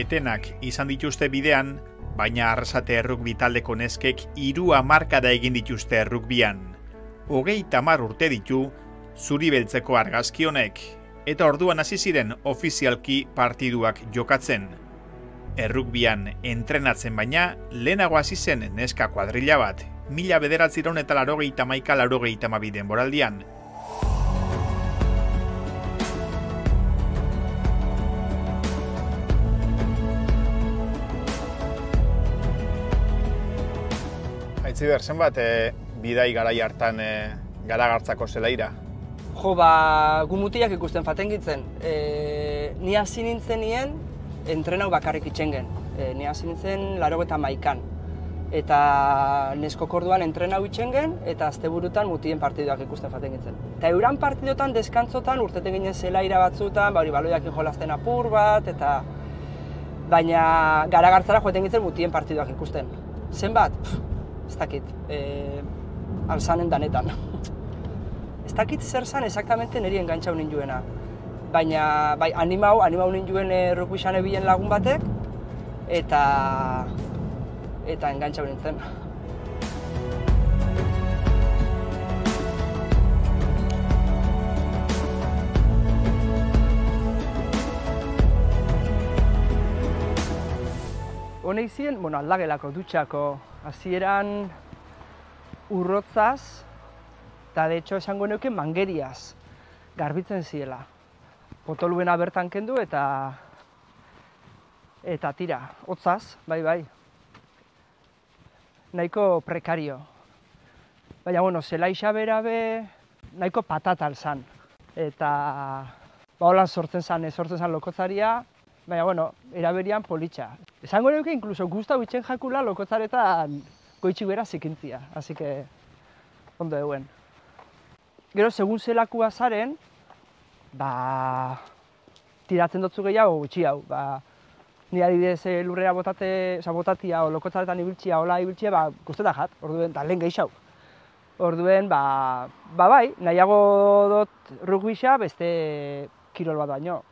etenak izan dituzte bidean, baina Arrasate errugbi taldeko neskek 3 hamarkada egin dituzte errugbian. 30 urte ditu zuri beltzeko argazki honek, eta orduan hasi ziren ofizialki partiduak jokatzen. Errugbian entrenatzen baina, lehenago hasi zen neska kuadrilla bat, 1981-82 denboraldian. Aitziber, zenbat bidai garai hartan Garagartzako zelaira? Jo, gu mutilak ikusten fatengitzen. Ni hasi nintzenien entrenau bakarrik itxengen. Ni hasi nintzen 81an. Eta neskok orduan entrenau itxengen, eta asteburutan mutien partiduak ikusten fatengitzen. Eta euran partidotan, deskantzotan, urteten ginen zelaira batzutan, baloiakin jolazten apur bat, eta baina Garagartzara joeten gintzen mutien partiduak ikusten. Zenbat? Ez dakit, alzanen danetan. Ez dakit zer zan exactamente niri engantxau ninduena. Baina, bai, animau ninduen rugby bilen lagun batek, eta engantxau nintzen. Honek ziren, aldagelako, dutxako, hasieran urrotzaz, eta de hecho esango neuke mangeriaz garbitzen ziela. Potoluena bertan kendu eta tira, hotzaz, bai. Nahiko prekario. Baina, zelaixa berabe nahiko patatal zan. Eta holan sortzen zan lokotzaria, baina, eraberian politxa. Esango neuke, inkluso guztau itxen jakula lokotzaretan goitxik bera zikintzia, así que ondo euen. Gero, segun zelakua zaren, tiratzen dutzu gehiago gutxi hau. Ni adibidez lurrera botatia o lokotzaretan ibiltzia, hola ibiltzia, guztetan jat, orduen, da lehen gehiago. Orduen, bai, nahiago dut rugbixa beste kirol bat baino.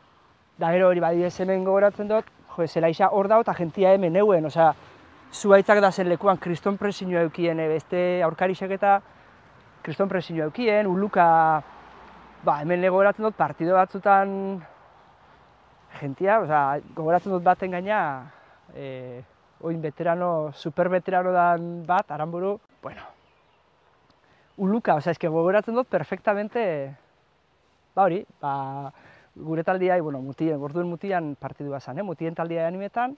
Da gero hori badidez hemen gogoratzen dut, zelaixa hor dago eta jentia hemen euen, zuaitzak da zen lekuan kriston presinua eukien, beste aurkarixek eta kriston presinua eukien, uluka, hemen gogoratzen dut partido batzutan jentia, gogoratzen dut baten gaina, oin veterano, superveterano dan bat, Aranburu, uluka, gogoratzen dut perfectamente, hori, gure taldiai, gorduen mutian partidua zan, mutien taldiai animetan,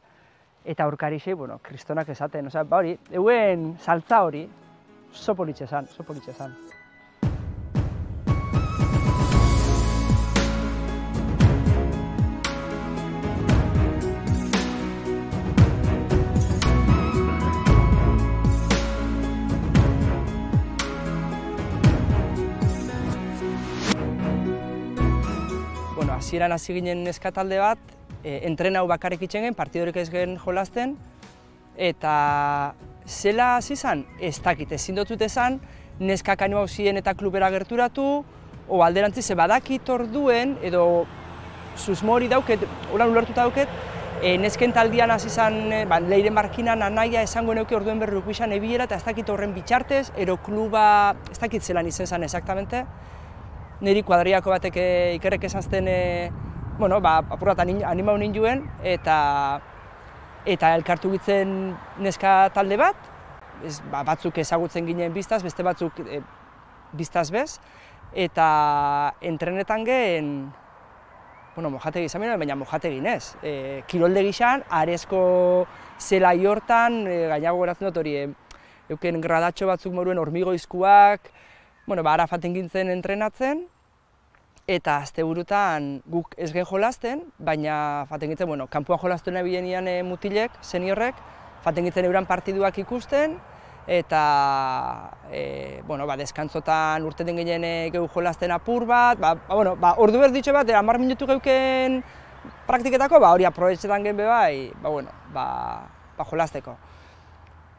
eta aurkarixei, kristonak esaten, hori, euen saltza hori, oso politxe zan. Hasieran hasi ginen neska talde bat, entrenau bakarrik itxengen, partidorik ez gen jolazten, eta zela hasi zan, ez dakit, ezin dut esan, neskak animau ziren eta klubera gerturatu, o alderantziz, badakit orduen, edo susmori dauket, hola ulertuta dauket, nesken taldian hasi zan, Leire Markinan anaia esango neuke orduen berrukbixan ebiera, eta ez dakit horren bitxartez, ero kluba, ez dakit zelan izen zan exactamente, niri kuadriako batek ikerrek esazten, apurrat animau ninduen, eta elkartu gitzen neska talde bat, batzuk ezagutzen ginen biztaz, beste batzuk biztaz bez, eta entrenetan gen, mojategi izan bine, baina mojategi nez. Kirolde gizan, arezko zelai hortan, gainago goratzen dut hori, euken gradatxo batzuk moruen hormigoizkuak, ara faten gintzen entrenatzen, eta asteburutan guk ez gen jolazten, baina faten gintzen, kanpuan jolazten nabienian mutilek, seniorrek, faten gintzen euran partiduak ikusten, eta deskantzotan urteten ginen gehu jolazten apur bat, ordu berditxo bat, 10 minutu geuken praktiketako, hori aprobetxetan gen bebai, jolazteko.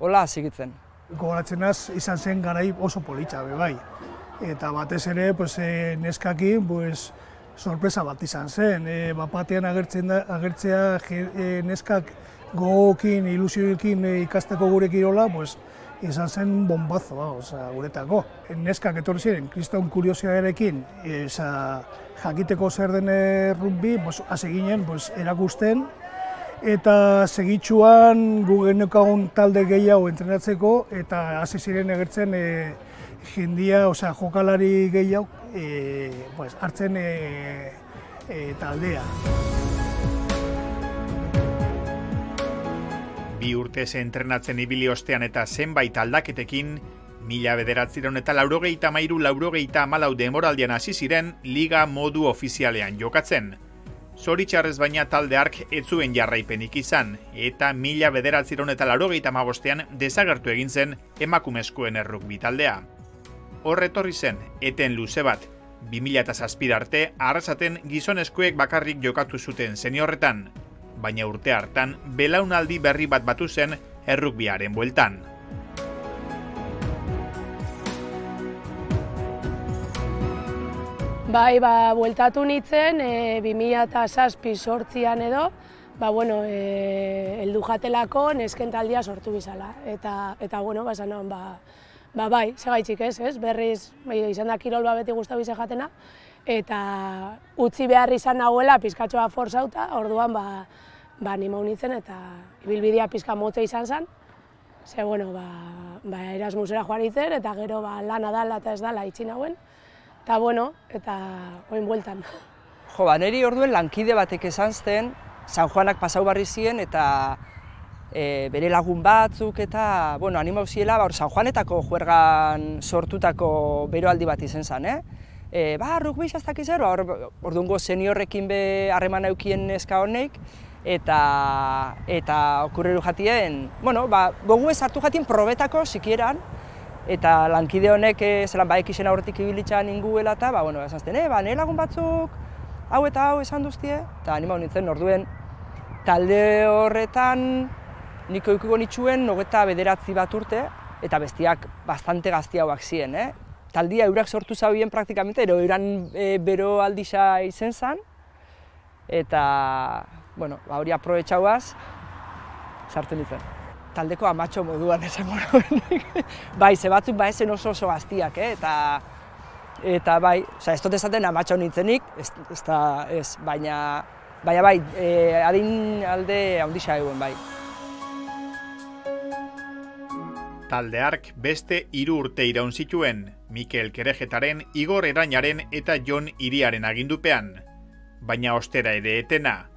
Hola, zigitzen. Gogoratzenaz izan zen garai oso politxa bebai. Eta batez ere, neskakin, sorpresa bat izan zen. Bapatean agertzea neskak gogokin, ilusioekin ikasteko gure kirola, pues, izan zen bombazoa, guretako. Neskak etorri ziren, kriston kuriosiarekin, jakiteko zer den rugby, hasi ginen erakusten, eta segitxuan gu geneukagun talde gehiago entrenatzeko, eta hasi ziren agertzen jendia, jokalari gehiago hartzen taldea. Bi urtez entrenatzen ibili ostean eta zenbait aldaketekin, 1993-1994 denboraldian hasi ziren liga modu ofizialean jokatzen. Zoritxarrez baina talde hark ez zuen jarraipenik izan, eta 1995ean desagertu egin zen emakumezkoen errugbi taldea. Horretorri zen, eten luze bat, 2007 arte Arrasaten gizonezkoek bakarrik jokatu zuten seniorretan, baina urte hartan belaunaldi berri bat batu zen errugbiaren bueltan. Bai, bueltatu nintzen, 2007-2008 edo, heldu jatelako nesken taldia sortu bizala. Eta esan nuen, bai, segaitxik ez, berriz, izan da kirol beti guztu bize jatena, eta utzi behar izan nahuela pizkatxoa forzauta, orduan animau nintzen eta ibilbidea pizka motze izan zen. Ze, Erasmusera joan nintzen, eta gero lana dala eta ez dala itxi nahuen. Eta, oin bueltan. Neri orduen lankide batek esan zen, San Juanak pasau barri ziren eta bere lagun batzuk eta, animau ziela, San Juanetako juergan sortutako beroaldi bat izen zen, rugbi izaztak izan, orduango seniorrekin harreman eukien neska honek, eta okurreru jatien, gogu ez hartu jatien probetako sikieran, eta lankide honek zelan ekisen aurretik ibilitxan inguela eta, esan zuten, nire lagun batzuk hau eta hau esan duztie, eta animau nintzen orduen talde horretan niko ikuko nitxuen 29 bat urte, eta bestiak bastante gaztiagoak ziren, Taldia eurak sortu zaubien praktikamente, euran bero aldisa izen zen, eta, hori aprobetxauaz, sartu nintzen. Taldeko amatxo moduan esango nuen. Bai, ze batzuk ezen oso gaztiak, eta ez dut esaten amatxo nintzenik, baina bai, adin alde handisa eguen, bai. Talde hark beste 3 urte iraun zituen, Mikel Kerejetaren, Igor Erainaren eta Jon Iriaren agindupean. Baina ostera ere etena.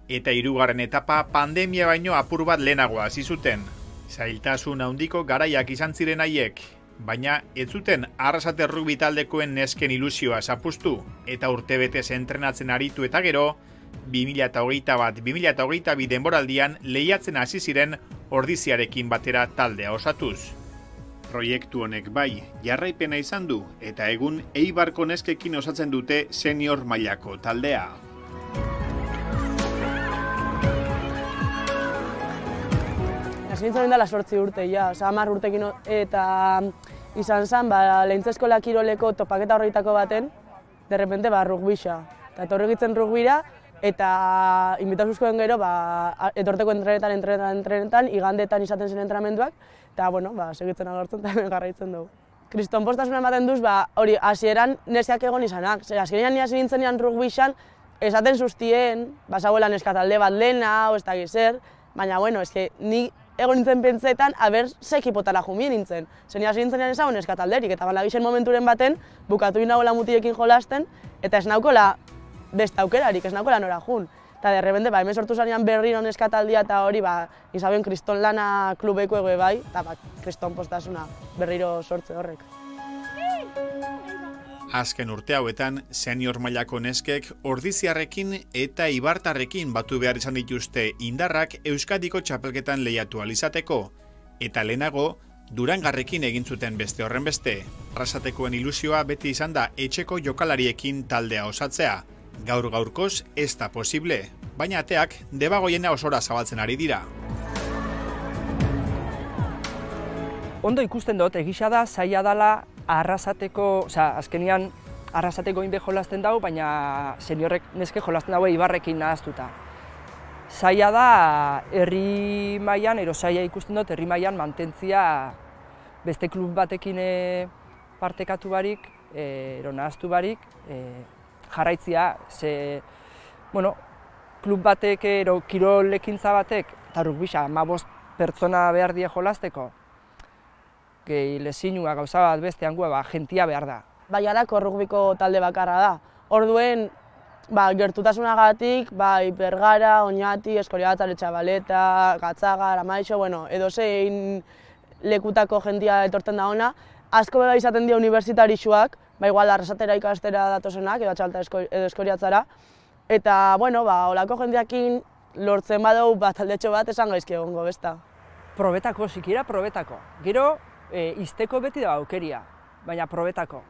Eta 3. etapa pandemia baino apur bat lehenago hasi zuten. Zailtasun handiko garaiak izan ziren haiek, baina ez zuten Arrasate rugbi taldekoen nesken ilusioa zapuztu, eta urtebetez entrenatzen aritu eta gero, 2021-2022 denboraldian lehiatzen hasi ziren Ordiziarekin batera taldea osatuz. Proiektu honek bai, jarraipena izan du, eta egun Eibarko neskekin osatzen dute senior mailako taldea. Hasi nintzen dela 8 urte, 10 urtekin eta izan zen, lehentzeskola kiroleko topaketa horretako baten, derrepente rugbixa. Eta etorri egitzen rugbira, eta inbitazuzkoen gero, etorteko entrenetan, igandetan izaten zen entrenamenduak, eta, segitzen agertzen eta hemen garraitzen dugu. Kriston postasuna ematen duz, hori, hasieran nesiak egon izanak. Azkenean ni hasi nintzenean rugbixan, esaten zuztien, zauela neska talde bat lehena, ez da gizer, baina, ni egon nintzen pentsetan, ze ekipotara jumien nintzen. Zer ni hasi nintzenean ezagun neska talderik, eta gizien momenturen baten, bukatu inagoela mutiekin jolasten, eta ez naukola beste aukerarik, ez naukola nora jun. Eta derrepente, hemen sortu zanean berriro neska taldea eta hori, izabien kriston lana klubeko ego bai, eta kriston postasuna berriro sortze horrek. Azken urte hauetan, senior mailako neskek Ordiziarrekin eta Ibartarrekin batu behar izan dituzte indarrak Euskadiko txapelketan lehiatu alizateko, eta lehenago, Durangarrekin egin zuten beste horren beste. Arrasatekoen ilusioa beti izan da etxeko jokalariekin taldea osatzea. Gaur-gaurkoz ez da posible, baina ateak debagoiena osora zabaltzen ari dira. Ondo ikusten dut, egisa da, zaila dela Arrasateko, azkenean Arrasateko inbe jolasten dago, baina seniorrek neske jolasten dago Eibarrekin nahaztuta. Zaila da, herri mailan, zaila ikusten dut, herri mailan mantentzia beste klub batekin partekatu barik, nahaztu barik, jarraitzia, klub batek, kirol ekintza batek, eta rugbisa, 15 pertsona behar die jolasteko, gehi lezinua gauza bat beste hangua, jentia behar da. Baiarako rugbiko talde bakarra da. Orduen, gertutasunagatik, Bergara, Oñati, Eskoriatzar, Etxabaleta, Gatzaga, Aramaixo, edozein lekutako jentia etortzen da ona. Asko beba izaten dira unibertsitarixuak, igual Arrasatera ikastera datozenak, edo Atxalta edo Eskoriatzara. Eta, olako jendeakin lortzen badau taldetxo bat esan gaizki egongo, besta. Probetako, sikiera probetako. Gero, izteko beti da aukeria, baina probetako.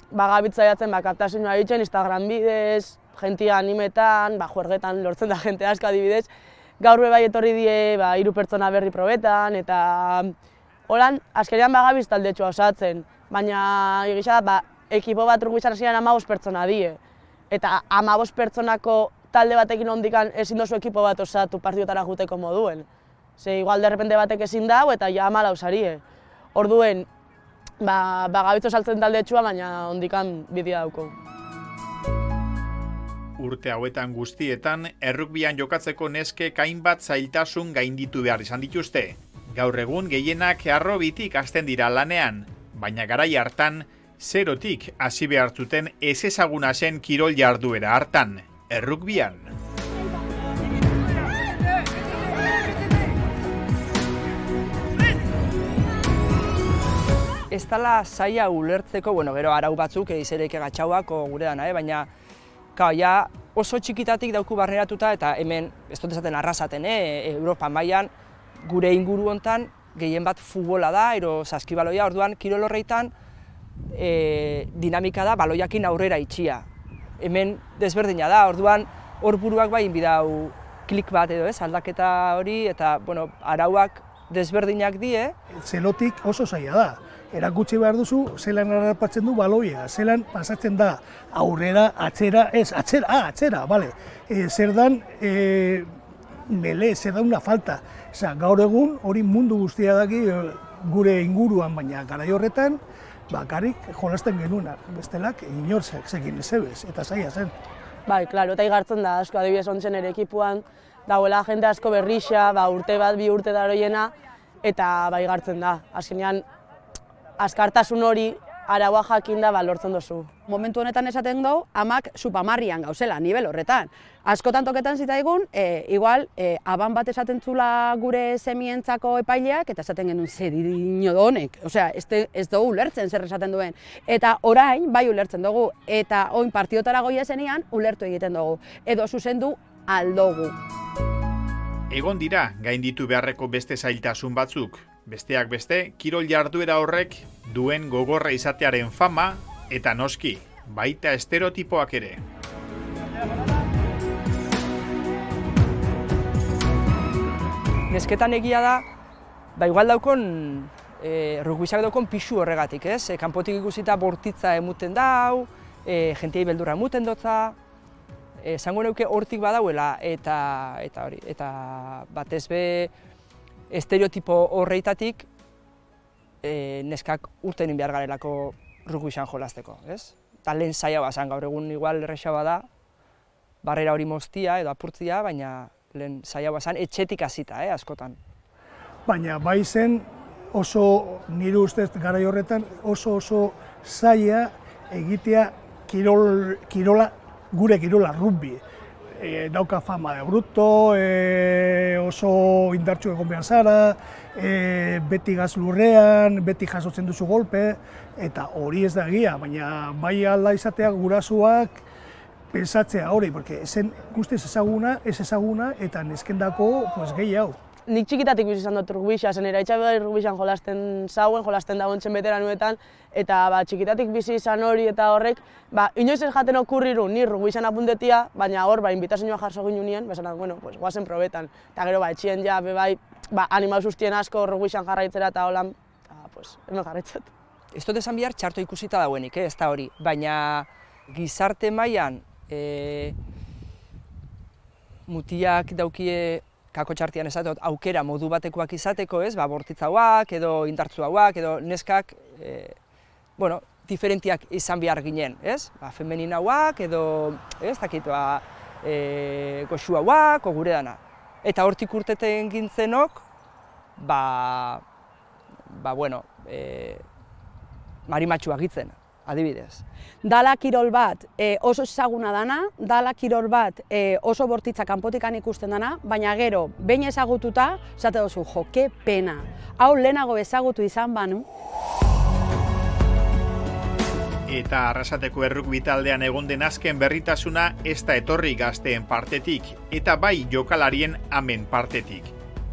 Gabitzaiatzen kaptazioa ditzen, Instagram bidez, jentia animetan, juergetan lortzen da jente asko adibidez. Gaur bai etorri die 3 pertsona berri probetan, eta holan, azkenean gabiz taldetxoa osatzen, baina egisa da, ekipo bat rugbizan hasieran 15 pertsona die. Eta 15 pertsonako talde batekin ondikan ezin dozu ekipo bat osatu partidotara juteko moduen. Igual derrepente batek ezin dau eta ja 14 sarie. Orduen, gabitzo saltzen taldetxua, baina ondikan bidea dauko. Urte hauetan guztietan, errugbian jokatzeko neskek hainbat zailtasun gainditu behar izan dituzte. Gaur egun gehienak harrobitik hasten dira lanean, baina garai hartan, zerotik hasi behar zuten ezezaguna zen kirol jarduera hartan, errugbian. Ez dela zaila ulertzeko, gero arau batzuk izereke gatxauak gure dana, baina oso txikitatik dauku barneratuta eta hemen, ez dut esaten Arrasaten, Europa mailan gure inguru hontan gehien bat futbola da, saskibaloia, orduan kirol horreitan dinamika da baloiakin aurrera itxia. Hemen desberdina da, orduan hor buruak bai inbidau klik bat edo aldaketa hori, eta arauak desberdinak die. Zelotik oso zaila da. Erakutsi behar duzu, zelan harrapatzen du baloia, zelan pasatzen da aurrera, atzera, atzera, bale. Zer dan, mele, zer da una falta. Gaur egun hori mundu guztia daki gure inguruan, baina garai horretan, bakarrik jolasten genuna, bestelak inortzak zekin ezebez, eta zaila zen. Bai, klaro, eta igartzen da asko adibidez ontzen ere ekipuan, dagoela jende asko berrixa, urte bat, 2 urte daroiena, eta igartzen da. Azkenean, azkartasun hori araua jakin da lortzen duzu. Momentu honetan esaten dugu, amak supamarrian gauzela, nivel horretan. Askotan toketan zitaigun, igual, aban bat esaten zula gure semientzako epaileak, eta esaten genuen zer dino honek. Osea, ez dugu ulertzen zer esaten duen. Eta orain, bai ulertzen dugu, eta oin partidotara goia zenean, ulertu egiten dugu. Edo zuzendu aldogu. Egon dira, gainditu beharreko beste zailtasun batzuk. Besteak beste, kirol jarduera horrek duen gogorra izatearen fama eta noski, baita estereotipoak ere. Nesketan egia da, igual daukon, rugbisak daukon pixu horregatik, ez? Kanpotik ikusita bortitza emuten dau, jentiei beldurra emuten dotza, esango neuke hortik badauela, eta batez be, estereotipo horreitatik neskak urtenin behar garelako rugbisan jolasteko, ez? Eta lehen zaila bazan, gaur egun igual erresa bada, barrera hori moztia edo apurtzia, baina lehen zaila bazan etxetik hasita, askotan. Baina bai zen oso, nire ustez garai horretan, oso zaila egitea kirola, gure kirola rugbi. Dauka fama de bruto, oso indartsu egon behar zara, beti gaz lurrean, beti jasotzen duzu golpe, eta hori ez da egia, baina bai alda izatea gurasuak pensatzea hori, porque zen guztiz ezaguna eta neskendako gehiago. Nik txikitatik bizi izan dut rugbisa, zen eraitxabe rugbisan jolasten zauen, jolasten dagoentzen veteranuetan, eta txikitatik bizi izan hori eta horrek, inoiz ez jaten okurriru ni rugbisan apuntetia, baina hor, invitazioa jarso ginen nien, bezanak, guazen probetan. Eta gero, etxien ja, animau sustien asko rugbisan jarraitzera eta holan, hemen jarraitzat. Ez dut esan bihar txarto ikusita dauenik, ez da hori, baina Gizarte mailan mutiak daukie kako txartian esatot aukera modu batekoak izateko, ez? Bortitz hauak edo indartzu hauak edo neskak diferentiak izan behar ginen, ez? Femenin hauak edo goxu hauak, gure dana. Eta hortik urteten gintzenok, marimatxua gitzen, adibidez. Dala kirol bat oso ezaguna dana, dala kirol bat oso bortitza kanpotikan ikusten dana, baina gero, behin ezagututa, esate duzu, jo, ke pena. Hau lehenago ezagutu izan banu. Eta Arrasateko errugbi taldean egon den azken berritasuna ez da etorri gazteen partetik, eta bai jokalarien amen partetik.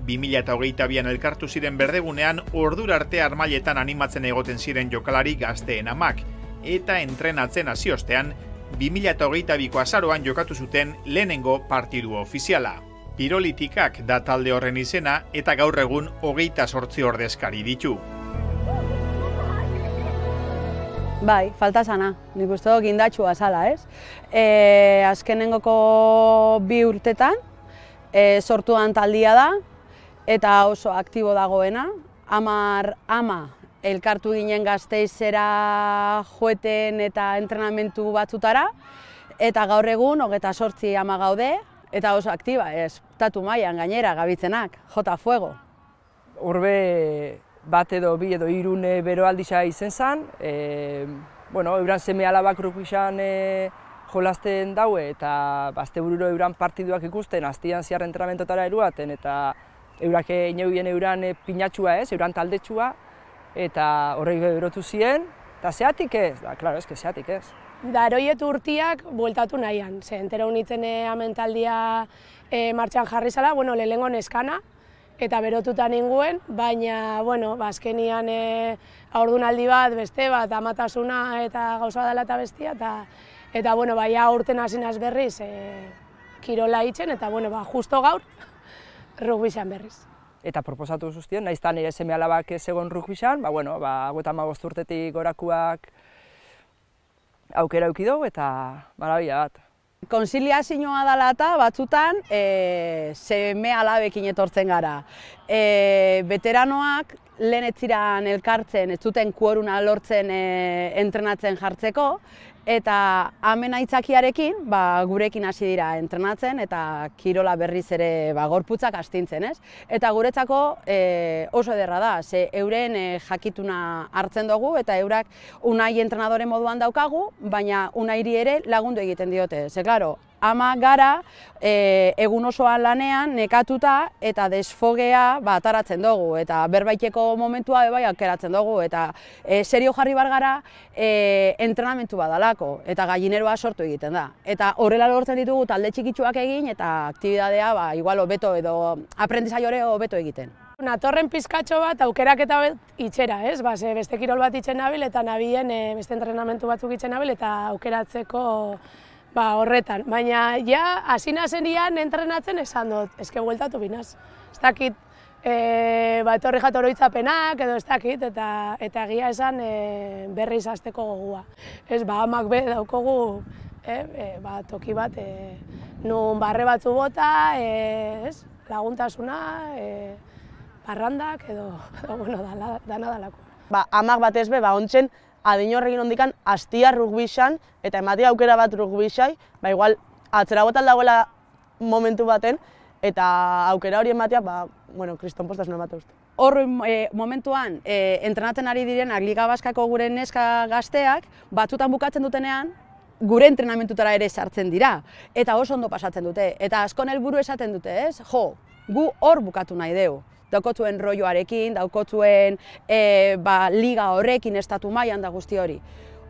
2022an elkartu ziren berdegunean ordura arte armailetan animatzen egoten ziren jokalari gazteen amak, eta entrenatzen hasi ostean 2022ko azaroan jokatu zuten lehenengo partidu ofiziala. Pirolitikak da talde horren izena eta gaur egun 28 ordezkari ditu. Bai, falta sana, nik uste dut indatxua zala, ez? Azkenengoko 2 urtetan sortuan taldia da, eta oso aktibo dagoena. 10 ama elkartu ginen Gasteizera joeten eta entrenamentu batzutara, eta gaur egun 28 ama gaude, eta oso aktiba, estatu mailan gainera gabitzenak, jota fuego. Horbe bat edo bi edo 3 beroaldisa izen zen, euran seme alabak rugbian jolasten daue, eta astebururo euran partiduak ikusten, astian ziar entrenamentuetara eruaten, eta eurak ineubien euran pinatxua ez, euran taldetxua, eta horrek berotu ziren, eta zeatik ez, klaro, zeatik ez. Da, eroietu urtiak bueltatu nahian, ze entero unitzen amentaldia martxan jarri zala, lehenengo neskana, eta berotuta ninguen, baina, azkenian haurdunaldi bat, beste bat, amatasuna eta gauza dela eta bestia, eta aurten hasi naz berriz kirola itzen, eta justo gaur rugbixan berriz. Eta proposatu zuztien, nahiz eta nire seme alabak ez egon rugbixan, 55 urtetik gorakuak aukera eduki dugu eta marabila bat. Konziliazioa dela eta batzutan seme alabekin etortzen gara. Veteranoak lehen ez ziren elkartzen, ez zuten kuoruna lortzen entrenatzen jartzeko, eta hemen aitzakiarekin gurekin hasi dira entrenatzen eta kirola berriz ere gorputzak astintzen, ez? Eta guretzako oso ederra da, ze euren jakituna hartzen dugu eta eurak Unai entrenadore moduan daukagu, baina Unairi ere lagundu egiten diote. Ze, klaro, ama gara egun osoan lanean nekatuta eta desfogea ataratzen dugu, eta berbaiteko momentua aukeratzen dugu, eta serio jarri bar gara entrenamentu badalako, eta gallineroa sortu egiten da. Eta horrela lortzen ditugu talde txikitsuak egin, eta aktibidadea igual hobeto edo aprendizaile hobeto egiten. Natorren pizkatxo bat aukerak eta itxera, ez? Beste kirol bat itxen nabil, eta nabien beste entrenamentu batzuk itxen nabil, eta aukeratzeko horretan. Baina, hasi nazenian entrenatzen esan dut, eske bueltatu binaz. Ez dakit, etorri jato oroitzapenak, edo ez dakit, eta egia esan berriz hasteko gogua. Ez, amak be daukogu toki bat, nun barre batzu bota, laguntasuna, parrandak, edo, dana dalako. Amak batez be, ontzen, adin horrekin ondikan hastia rugbixan eta ematea aukera bat rugbixai, igual atzera botal dagoela momentu baten eta aukera hori ematea, kriston postasuna emate uste. Hor momentuan entrenatzen ari direnak Liga Baskako gure neska gazteak, batzutan bukatzen dutenean, gure entrenamentutara ere sartzen dira, eta oso ondo pasatzen dute, eta askon helburu esaten dute, ez? Jo, gu hor bukatu nahi dugu. Daukotzuen rolloarekin, daukotzuen liga horrekin, estatu mailan da guzti hori.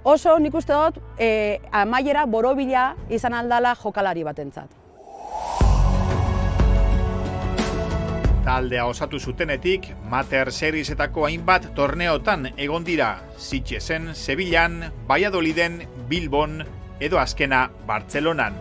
Oso nik uste dut amaiera borobila izan aldala jokalari batentzat. Taldea osatu zutenetik, Mater Seriesetako hainbat torneotan egon dira, Sitgesen, Sevillan, Valladoliden, Bilbon edo azkena Bartzelonan.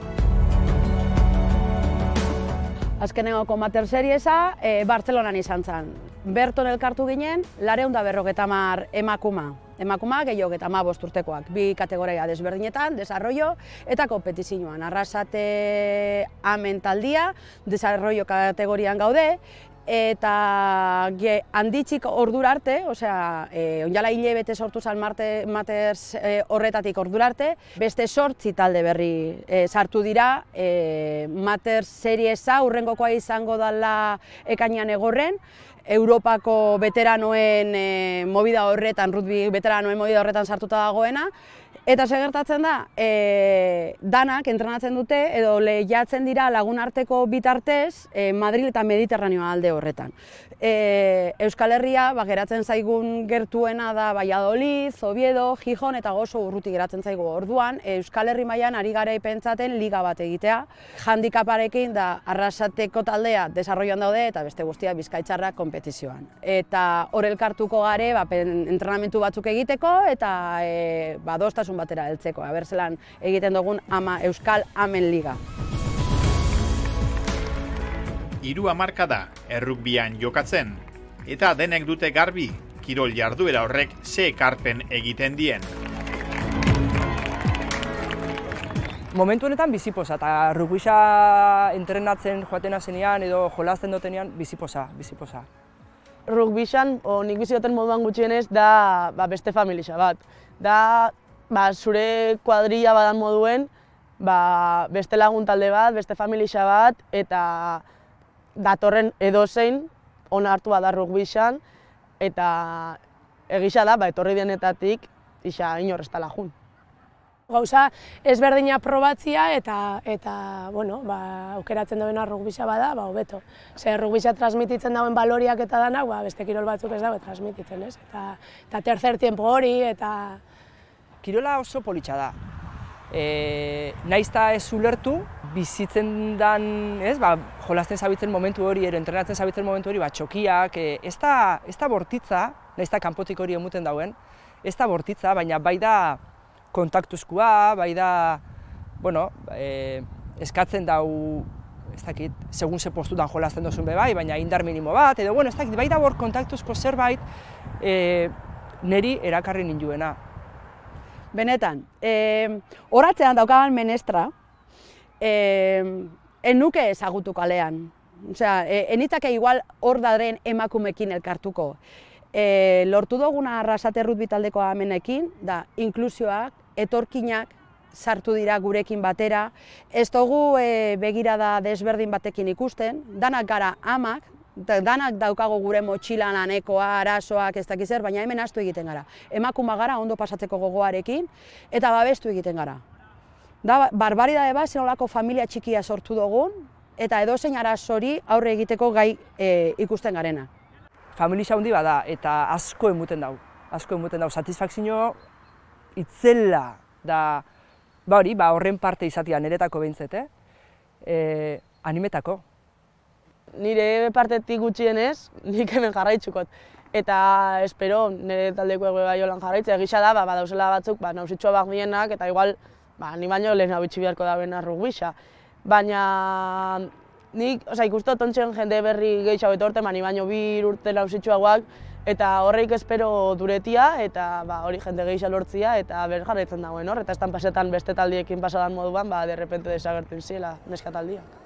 Azkenengoko Mater Seriesa Bartzelonan izan zen. Berton elkartu ginen, 250 emakuma. emakumeak gehiago eta 15 urtekoak, bi kategoria desberdinetan, desarrollo eta kompetizioan. Arrasate amen taldia, desarrollo kategorian gaude, eta handitzik ordura arte, osea, onjala hilabete sortu zen Maters horretatik ordura arte, beste 8 talde berri sartu dira, Maters seriesa hurrengokoa izango dela ekainean egorren, Europako veteranoen movida horretan, rugby veteranoen movida horretan sartuta dagoena, eta segertatzen da, danak entrenatzen dute edo lehiatzen dira lagun arteko bitartez Madril eta Mediterraneo alde horretan. Euskal Herria geratzen zaigun gertuena da Valladolid, Oviedo, Gijon eta oso urruti geratzen zaigu. Orduan, Euskal Herri mailan ari gara pentsatzen liga bat egitea. Handikaparekin da Arrasateko taldea desarrolloan daude eta beste guztia Bizkaitarrak konpetizioan. Eta hor elkartuko gare entrenamentu batzuk egiteko eta adostasun batera heltzeko. Aber zelan egiten dugun Euskal Amen Liga. 3 hamarkada errugbian jokatzen, eta denek dute garbi, kirol jarduera horrek ze ekarpen egiten dien. Momentu honetan bizipoza, eta rugbisa entrenatzen joaten zenean edo jolasten dutenean bizipoza. Rugbisan, nik bizi duten moduan gutxienez, da beste familia bat. Da zure kuadrilla badan moduen, beste lagun talde bat, beste familia bat, eta datorren edozein onartu da rugbisan, eta egisa da, etorri denetatik, inor ez dela jun. Gauza ezberdina probatzia eta aukeratzen duena rugbisa bada, hobeto. Ze rugbisa transmititzen dauen baloriak eta danak, beste kirol batzuk ez dago transmititzen, ez? Eta tercer tiempo hori, eta... Kirola oso politxa da. Naiz eta ez ulertu, bizitzen dan, jolasten zabitzen momentu hori, entrenatzen zabitzen momentu hori, txokiak, ez da bortitza, naiz eta kanpotik hori emuten dauen, ez da bortitza, baina bai da kontaktuzkoa, bai da, eskatzen dau, ez dakit, segun ze postutan jolasten duzun bai, baina indar minimo bat, edo, ez dakit, bai da hor kontaktuzko zerbait, niri erakarri ninduena. Benetan, horatzean daukagan menestra, enuke ezagutu kalean. Osea, enitzake igual hor daren emakumekin elkartuko. Lortu duguna Arrasate rugby taldeko amenekin, da inklusioak, etorkinak sartu dira gurekin batera. Ez dugu begirada desberdin batekin ikusten, danak gara amak, danak daukago gure motxilan anekoa, arazoak, ez dakiz zer, baina hemen astu egiten gara. Emakuma gara ondo pasatzeko gogoarekin, eta babestu egiten gara. Da, barbaridade bat, zenolako familia txikia sortu dugun, eta edozein arazori aurre egiteko gai ikusten garena. Familia handi bada, eta asko emuten dau. Satisfakzio itzela da, horren parte izatea niretako behintzet, animetako. Nire partetik gutxienez, nik hemen jarraitzukot. Eta espero nire taldeko bai holan jarraitzea. Egisa da, dauzela batzuk nausitxoa bagienak, eta igual ni baino lehen abitsi beharko da bena rugbisa. Baina nik ikustot ontsen jende berri gehiago etorte, ni baino 2 urte nausitxoagoak, eta horreik espero duretia, eta hori jende gehiago lortzia, eta jarraitzen dagoen hor. Eta estan pasetan beste taldiekin pasadan moduan, de repente desagertu ziela neska taldiak.